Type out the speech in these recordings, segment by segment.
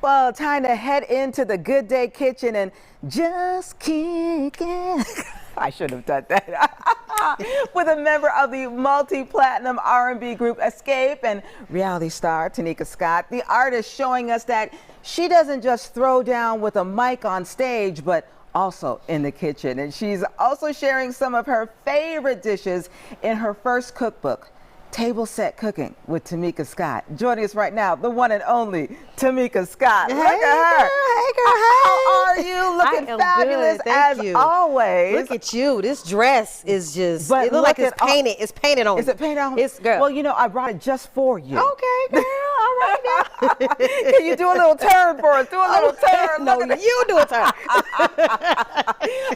Well, time to head into the Good Day Kitchen and just kick it. I should have done that. With a member of the multi-platinum R&B group Xscape and reality star Tamika Scott, the artist showing us that she doesn't just throw down with a mic on stage, but also in the kitchen. And she's also sharing some of her favorite dishes in her first cookbook, Table Set Cooking with Tamika Scott. Joining us right now, the one and only Tamika Scott. Hey, Look at her. Hey, girl. Hey. How are you? Looking fabulous as always. Look at you. This dress is just, But it looks like it's painted. It's painted on. Is it painted on? It's, girl. Well, you know, I brought it just for you. Okay, girl. All right now. Can you do a little turn for us? Do a little turn. No, you do a turn.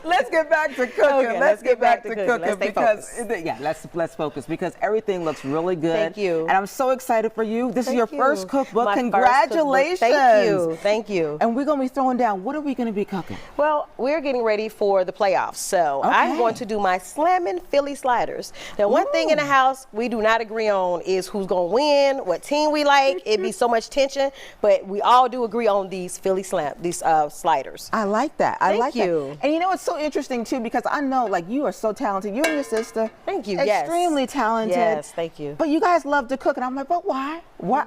Let's get back to cooking. Okay, let's get back to cooking Let's stay because focused. let's focus because everything looks really good. Thank you. And I'm so excited for you. This is your first cookbook. My Congratulations. first cookbook. Thank you. Thank you. And we're going to be throwing down. What are we going to be cooking? Well, we're getting ready for the playoffs. So I'm going to do my Slammin' Philly sliders. Now, one thing in the house we do not agree on is who's going to win, what team we like. It'd be so much tension, but we all do agree on these sliders. I like that. I like you. that. And you know, it's so interesting too because I know like you are so talented. You and your sister. Thank you. Extremely talented. Yes, thank you. But you guys love to cook, and I'm like, but why? Why?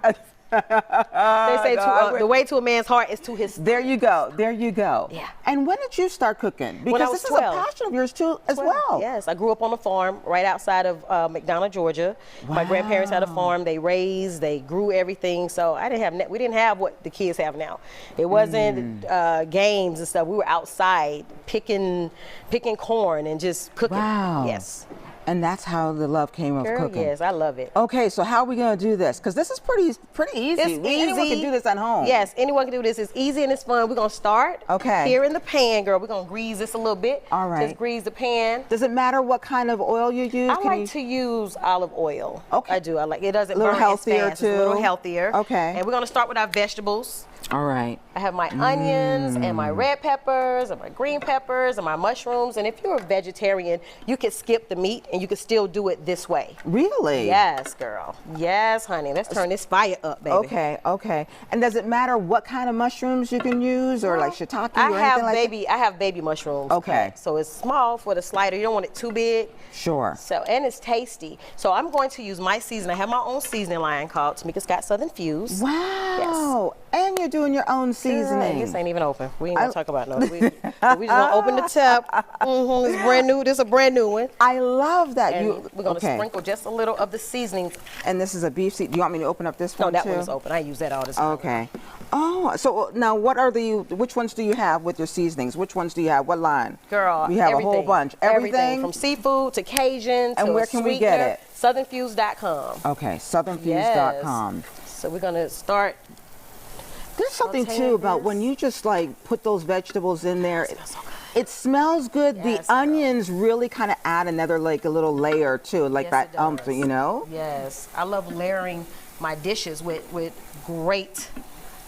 They say the way to a man's heart is to his stomach. There you go. There you go. Yeah. And when did you start cooking? Because When I was this 12. is a passion of yours too, as well. Yes, I grew up on a farm right outside of McDonough, Georgia. My grandparents had a farm. They raised, they grew everything. So we didn't have what the kids have now. It wasn't games and stuff. We were outside picking corn and just cooking. Wow. Yes. And that's how the love came of cooking. Yes, I love it. Okay, so how are we going to do this? Because this is pretty easy. It's easy. Anyone can do this at home. Yes, anyone can do this. It's easy and it's fun. We're going to start here in the pan, girl. We're going to grease this a little bit. All right. Just grease the pan. Does it matter what kind of oil you use? I like to use olive oil. Okay. I do. I like it. Doesn't a little burn healthier as fast. too. It's a little healthier. Okay. And we're going to start with our vegetables. All right. I have my onions and my red peppers and my green peppers and my mushrooms. And if you're a vegetarian, you can skip the meat and you can still do it this way. Really? Yes, girl. Yes, honey. Let's turn this fire up, baby. Okay, okay. And does it matter what kind of mushrooms you can use, or like shiitake or anything like that? I have baby mushrooms. Okay. So it's small for the slider. You don't want it too big. Sure. So, and it's tasty. So I'm going to use my seasoning. I have my own seasoning line called Tamika Scott Southern Fuse. Wow. Yes. And you're doing your own seasoning. This ain't even open. We ain't gonna talk about no. We just gonna open the tap. It's brand new. This is a brand new one. I love that. And we're gonna sprinkle just a little of the seasoning. And this is a beef seasoning. Do you want me to open up this one too? No, that one one's open. I use that all the time. Okay. Oh, so now which ones do you have with your seasonings? Which ones do you have? What line? Girl, we have everything. a whole bunch. Everything? From seafood to Cajun to and where can we get it? Southernfuse.com. Okay, southernfuse.com. So we're gonna start. There's something too about when you just like put those vegetables in there. It smells good. Yes, the onions really kind of add another like a little layer too, like that you know? Yes, I love layering my dishes with great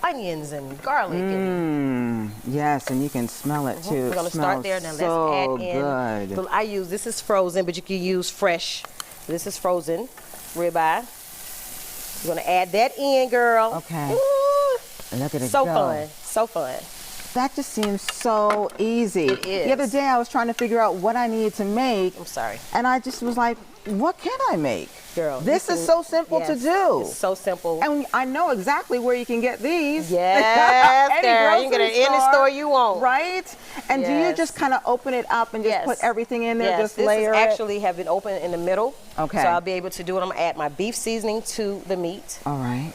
onions and garlic. Yes, and you can smell it too. We're gonna start there. Now let's add in. Good. This is frozen, but you can use fresh. This is frozen ribeye. We're gonna add that in, girl. Okay. Ooh. Look at it so go. fun, so fun. That just seems so easy. It is. The other day I was trying to figure out what I needed to make. I'm sorry. And I just was like, what can I make? Girl, this is so simple to do. It's so simple. And I know exactly where you can get these. Yes, girl. You can get it in the store you want. Right? And do you just kind of open it up and just put everything in there, just layer it? This actually have been open in the middle. Okay. So I'll be able to do it. I'm going to add my beef seasoning to the meat. All right.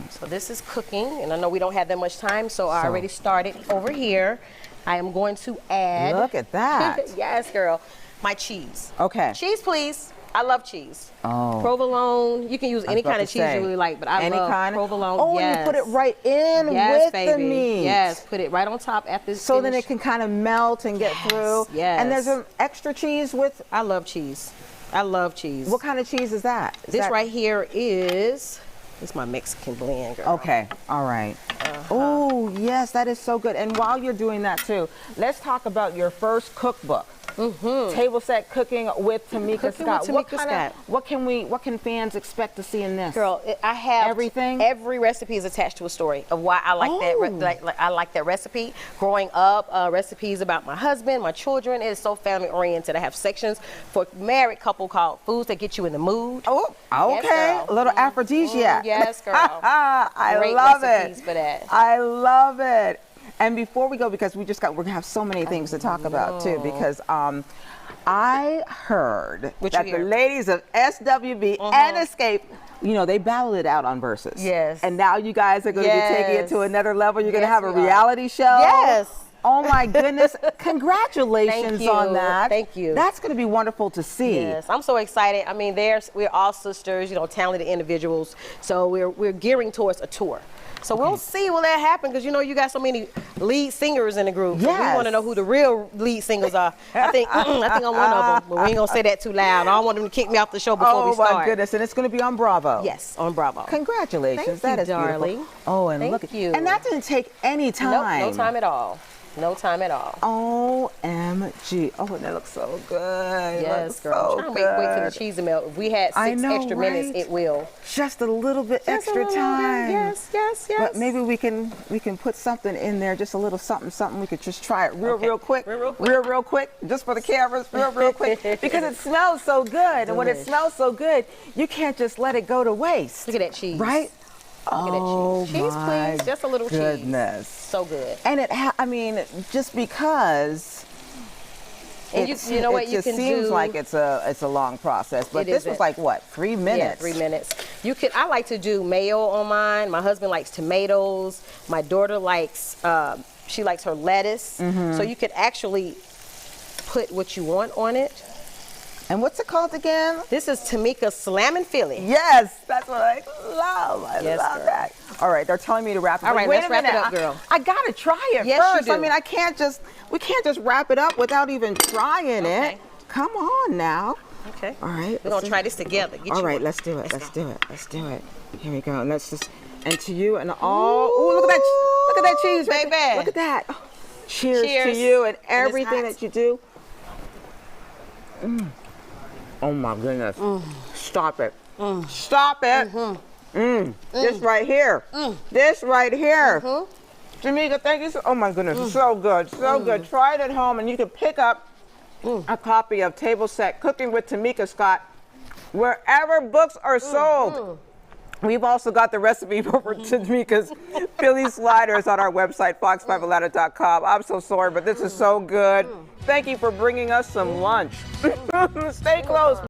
So this is cooking, and I know we don't have that much time, so I already started over here. I am going to add. Look at that. Yes, girl. My cheese. Okay. Cheese, please. I love cheese. Oh. Provolone. You can use any kind of cheese you really like, but I love provolone. Oh, and you put it right in with the meat. Yes, put it right on top after it's so then it can kind of melt and get through. Yes. And there's an extra cheese with. I love cheese. I love cheese. What kind of cheese is that? This right here is. It's my Mexican blend, girl. Okay, all right. Oh, yes, that is so good. And while you're doing that too, let's talk about your first cookbook. Table set cooking with Tamika Scott. With Tamika Scott. What can fans expect to see in this? Girl, I have everything. Every recipe is attached to a story of why I like that. I like that recipe. Growing up, recipes about my husband, my children. It is so family oriented. I have sections for married couple called foods that get you in the mood. Oh, okay. Yes, a little aphrodisiac. Yes, girl. I Great love recipes it. for that. I love it. And before we go, because we're gonna have so many things to talk about too, because I heard that the ladies of SWB and Xscape, you know, they battled it out on Versus. Yes. And now you guys are going to be taking it to another level. You're going to have a reality show. Yes. Oh my goodness. Congratulations on that. Thank you. That's going to be wonderful to see. Yes, I'm so excited. I mean, we're all sisters, you know, talented individuals. So we're gearing towards a tour. So we'll see will that happen, because you know you got so many lead singers in the group. Yes. We want to know who the real lead singers are. I think I'm one of them, but we ain't gonna say that too loud. I don't want them to kick me off the show before we start. Oh my goodness, and it's going to be on Bravo. Yes, on Bravo. Congratulations. Thank you, is darling. beautiful. Oh, and Thank you. And that didn't take any time. Nope, no time at all. No time at all. OMG. Oh, and that looks so good. Yes, girl. So I'm trying to wait for the cheese to melt. If we had 6 extra minutes, it will. Just a little bit extra time. Yes, yes, yes. But maybe we can put something in there, just a little something. We could just try it real quick. Real quick, just for the cameras, real quick. Because it smells so good. And when it smells so good, you can't just let it go to waste. Look at that cheese. Right? Look at that cheese. Cheese, please. Just a little goodness. cheese. So good. And I mean, just because and you know what you can do. It seems like it's a long process, but this was like what, 3 minutes? Yeah, 3 minutes. I like to do mayo on mine. My husband likes tomatoes. My daughter likes she likes her lettuce. So you could actually put what you want on it. And what's it called again? This is Tamika Slammin' Philly. Yes, that's what I love. I love that. All right, they're telling me to wrap it up. All right, let's wrap it up, girl. I gotta try it first. I mean, we can't just wrap it up without even trying it. Come on now. Okay. All right. We're gonna try this together. All right, let's do it. Let's do it. Here we go. And to you and all. Ooh, look at that cheese, baby. Look at that. Oh, cheers to you and everything that you do. Oh my goodness. Stop it. Stop it. This right here. This right here. Tamika, thank you. Oh my goodness. So good. So good. Try it at home, and you can pick up a copy of Table Set Cooking with Tamika Scott wherever books are sold. We've also got the recipe for Tamika's Philly sliders on our website, fox5atlanta.com. I'm so sorry, but this is so good. Thank you for bringing us some lunch. Stay close.